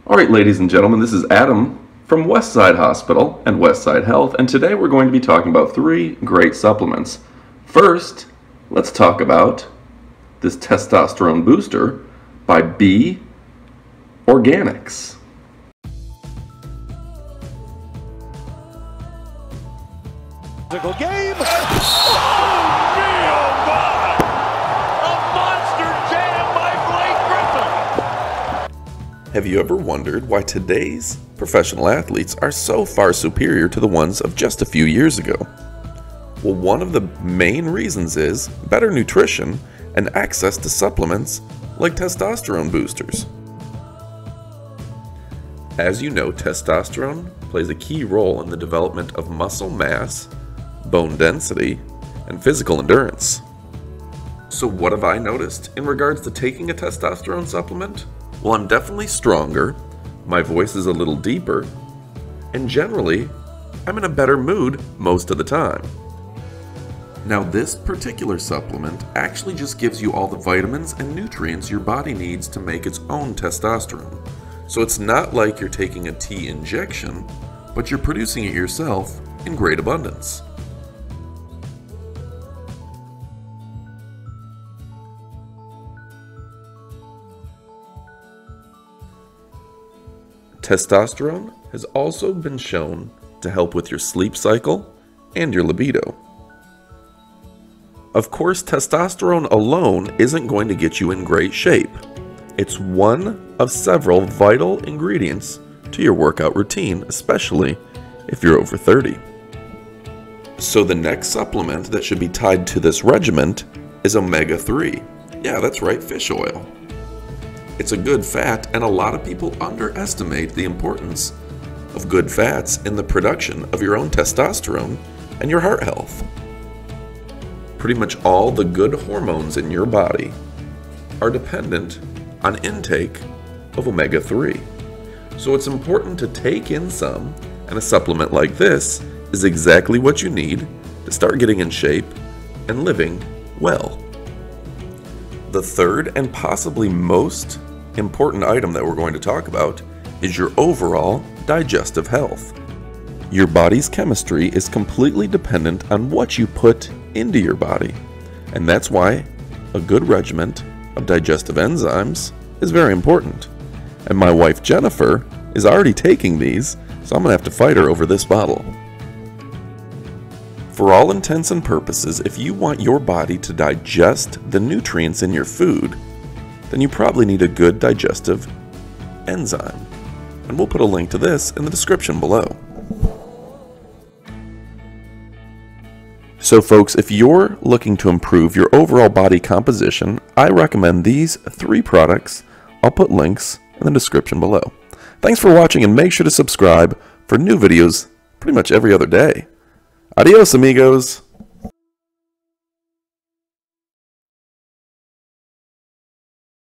Alright, ladies and gentlemen, this is Adam from Westside Hospital and Westside Health, and today we're going to be talking about 3 great supplements. First, let's talk about this testosterone booster by BeOrganics. Game. Oh, me, oh my! A monster jam by Griffin. Have you ever wondered why today's professional athletes are so far superior to the ones of just a few years ago? Well, one of the main reasons is better nutrition and access to supplements like testosterone boosters. As you know, testosterone plays a key role in the development of muscle mass, bone density, and physical endurance. So what have I noticed in regards to taking a testosterone supplement? Well, I'm definitely stronger, my voice is a little deeper, and generally, I'm in a better mood most of the time. Now, this particular supplement actually just gives you all the vitamins and nutrients your body needs to make its own testosterone. So it's not like you're taking a tea injection, but you're producing it yourself in great abundance. Testosterone has also been shown to help with your sleep cycle and your libido. Of course, testosterone alone isn't going to get you in great shape. It's one of several vital ingredients to your workout routine, especially if you're over 30. So the next supplement that should be tied to this regimen is omega-3. Yeah, that's right, fish oil. It's a good fat, and a lot of people underestimate the importance of good fats in the production of your own testosterone and your heart health. Pretty much all the good hormones in your body are dependent on intake of omega-3. So it's important to take in some, and a supplement like this is exactly what you need to start getting in shape and living well. The third and possibly most important item that we're going to talk about is your overall digestive health. Your body's chemistry is completely dependent on what you put into your body, and that's why a good regimen of digestive enzymes is very important. And my wife Jennifer is already taking these, so I'm gonna have to fight her over this bottle. For all intents and purposes, if you want your body to digest the nutrients in your food, then you probably need a good digestive enzyme. And we'll put a link to this in the description below. So folks, if you're looking to improve your overall body composition, I recommend these 3 products. I'll put links in the description below. Thanks for watching, and make sure to subscribe for new videos pretty much every other day. Adios, amigos!